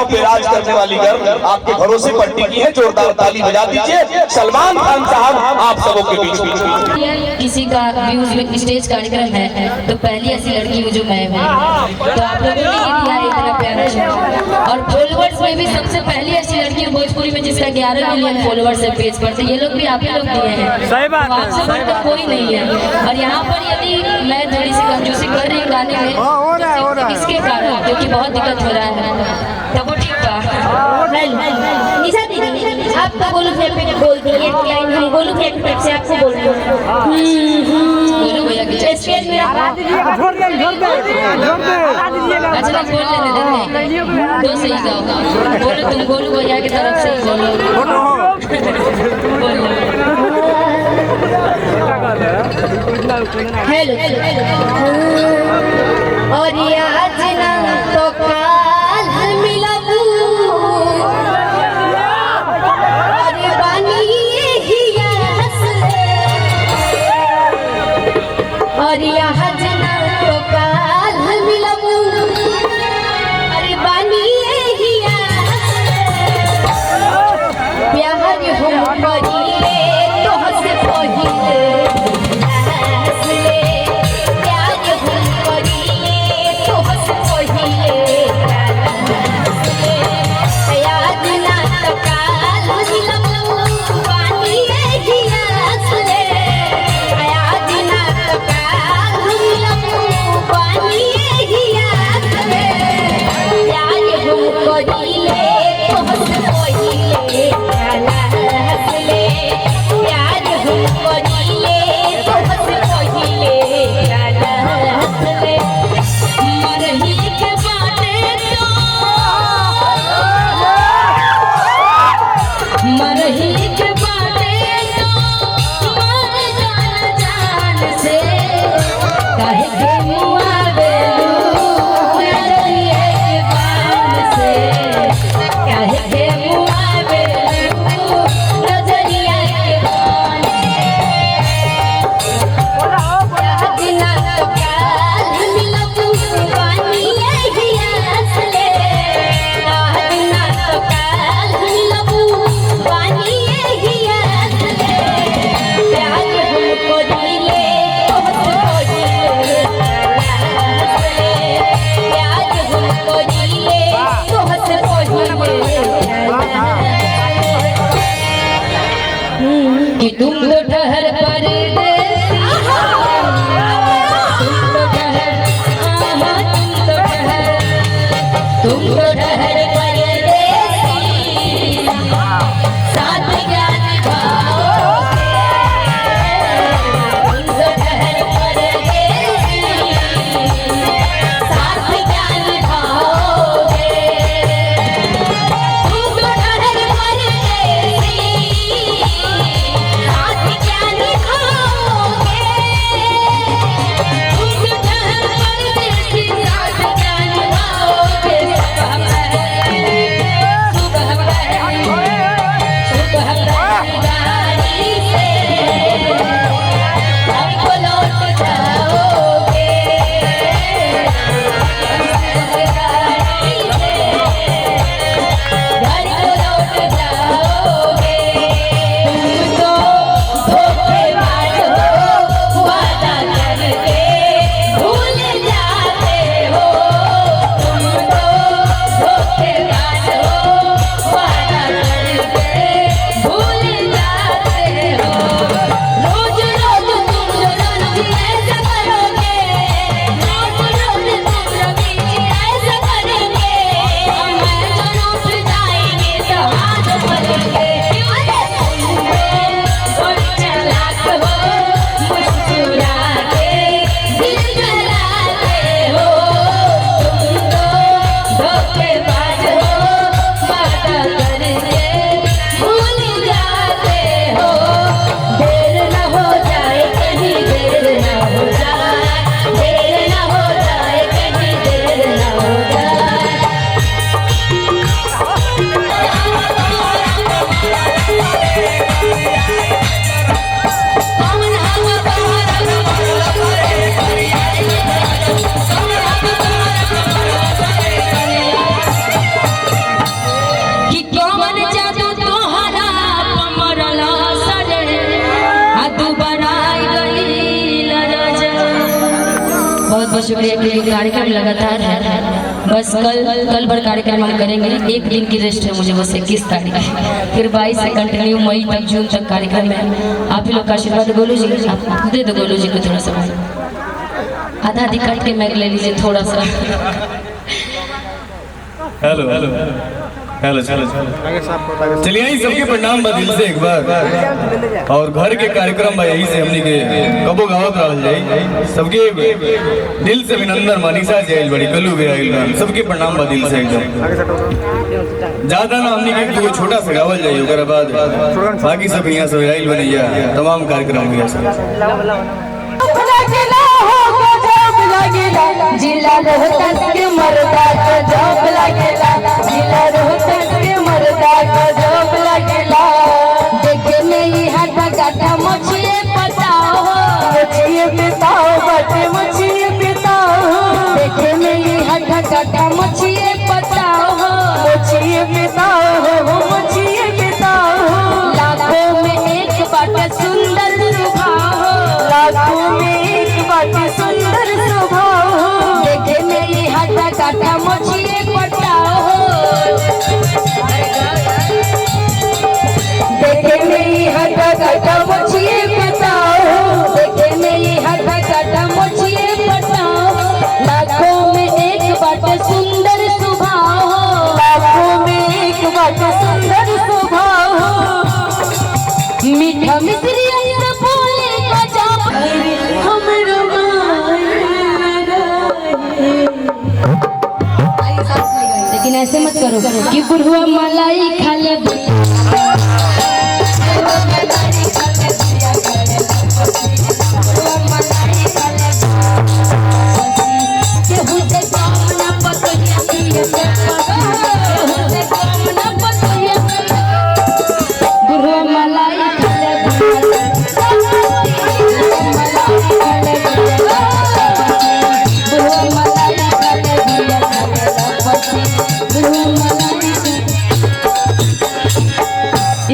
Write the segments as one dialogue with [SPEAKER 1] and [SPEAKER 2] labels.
[SPEAKER 1] दिलों पे राज करने वाली गर्ल आपके भरोसे पर टिकी है। जोरदार ताली बजा दीजिए सलमान खान साहब आप सबों के बीच।
[SPEAKER 2] किसी का व्यूज में स्टेज कार्यक्रम है तो पहली ऐसी लड़की हूँ जो मैं हूँ, तो आप लोगों ने ये दिया इतना प्यारा शो। और फॉलोवर्स में भी सबसे पहली ऐसी लड़की हूँ भोजपुरी में जिसका 11 मिलियन फॉलोवर्स है पेज पर, तो ये लोग भी आप ही लोग दिए हैं।
[SPEAKER 3] सही बात है,
[SPEAKER 2] आपसे बढ़कर कोई नहीं है। और यहाँ पर यदि मैं थोड़ी सी कंजूसी कर रही हूँ गाने में तो इसके कारण क्योंकि बहुत दिक्कत हो रहा है, तब वो ठीक था।
[SPEAKER 4] निशा दीदी आपका गोलू फेवरेट बोल दिए एक लाइन, हम गोलू फेवरेट से आपसे बोल रहे हैं।
[SPEAKER 2] बोलो भैया कि
[SPEAKER 4] स्टेज मेरा
[SPEAKER 3] छोड़ दे
[SPEAKER 2] अच्छा बोल लेने देते तो सही गाओ। बोलो तुम गोलू भैया की तरफ से ही बोलो।
[SPEAKER 4] हेलो और ये आज ना तो काल मिलबू अरे बानी ही हंसले और ये आज ना तो काल मिलबू अरे बानी ही हंसले प्यार हम करिए तो हंस पहिले
[SPEAKER 2] कि तुम तो ठहर परदेसी, तुम तो ठहर परदेसी, साथ क्या निभाओगे, तुम तो ठहर परदेसी, साथ क्या निभाओगे, तुम तो ठहर परदेसी, साथ क्या निभाओगे। बहुत शुक्रिया कि ये कार्यक्रम लगातार है। बस कल भर कार्यक्रम हम करेंगे, एक दिन की रेस्ट है मुझे, बस 21 तारीख, फिर 22 से कंटिन्यू मई तक जून तक कार्यक्रम है। आप ही लोग का आशीर्वाद। गोलू जी आप दे दो गोलू जी को थोड़ा सा, आधा आधी कट के मैग ले लीजिए थोड़ा सा।
[SPEAKER 3] हेलो हेलो हेलो चलो चलिए यही सबके प्रणाम बा दिल से एक बार, और घर के कार्यक्रम बा यही से हमनी के कबो गावत रहल जाई। सबके दिल से अभिनंदन। मनीषा जी आइल बड़ी, कल्लू भी आइल बा, सबके प्रणाम बा दिल से एकदम। ज्यादा ना हमनी के दो छोटा सा गावल जाई, ओकरा बाद बाकी सब यहाँ सब आइल बनैया तमाम कार्यक्रम हुआ सब।
[SPEAKER 2] जिला रोहतस के मर्दा का जॉब लगेला, जिला रोहतस के मर्दा का जॉब लगेला। देखे में ही हटा गाटा मछिए पताओ, मछिए पिताओ बटे मछिए पिताओ। देखे में ही हटा गाटा मछिए पताओ, मछिए पिताओ मछिए पिताओ। लाखों में एक बाटे सुंदर स्वभाव, लाखों में एक बाटे सुंदर स्वभाव। देखे मेरी हटा काटा मछिए पटाओ, देखे मेरी हटा काटा मछिए पटाओ, देखे मेरी हटा काटा मछिए पटाओ। लाखों में एक बाटे सुंदर स्वभाव, लाखों में एक बाटे सुंदर स्वभाव। मीठा मिश्री ऐसा बोले गजब हमरो लेकिन ऐसे मत करो कि बुढ़वा मलाई खा ले।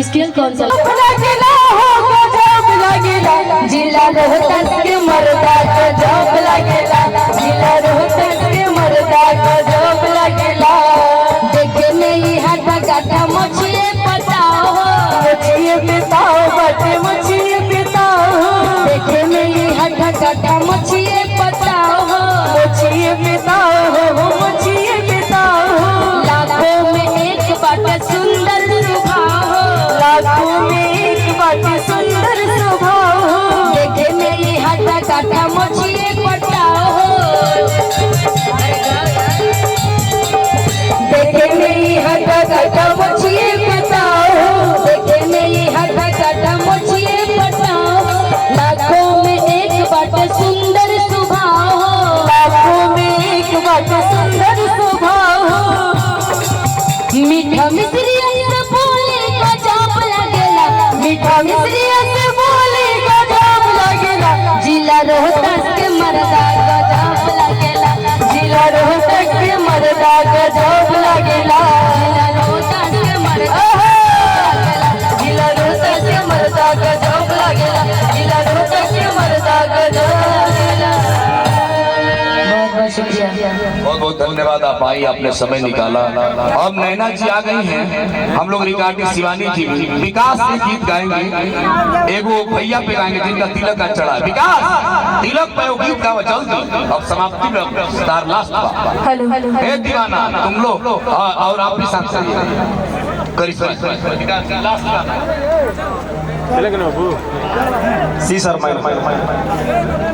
[SPEAKER 2] स्केल कौन सा? जिला रोहतस के मर्दा का जॉब लगेला, जिला रोहतस के मर्दा का जॉब लगेला। देखे में ही हटा काटा मछिए पताओ, मछिए पिताओ बटे मछिए पिताओ। देखे में ही हटा काटा मछिए पताओ, मछिए पिताओ मछिए पिताओ। लाखों में एक बाटे सुंदर स्वभाव, लाखों में एक बाटे सुंदर स्वभाव। देखे मेरी हटा काटा मछिए पटाओ, देखे मेरी हटा काटा मछिए पटाओ, देखे मेरी हटा काटा मछिए पटाओ। लाखों में एक बाटे सुंदर स्वभाव, लाखों में एक बाटे सुंदर स्वभाव। मीठा मिश्री ऐसा बोले गजब लगेला, मीठा मिश्री ऐसा बोले गजब लगेला। जिला रोहतस के मर्दा गजब लगेला, जिला रोहतस के मर्दा गजब लगेला। जिला रोहतस के मर्दा लगेला, जिला रोहतस के मर्दा गजब लगेला, जिला रोहतस के मर्दा गजब लगेला। बहुत बहुत शुक्रिया,
[SPEAKER 1] बहुत बहुत धन्यवाद। आप आई, आपने समय निकाला। अब नैना जी आ गई हैं, हम लोग रिकॉर्डिंग शिवानी जी विकास से गीत गाएंगे। एगो भैया पे गाएंगे जिनका तिलक का चढ़ा। विकास तिलक पे वो गीत गाओ जल्दी, अब समाप्ति में स्टार लास्ट बा। ए दीवाना तुम लोग और आप भी साथ करी विकास लास्ट गाना।
[SPEAKER 3] सी सर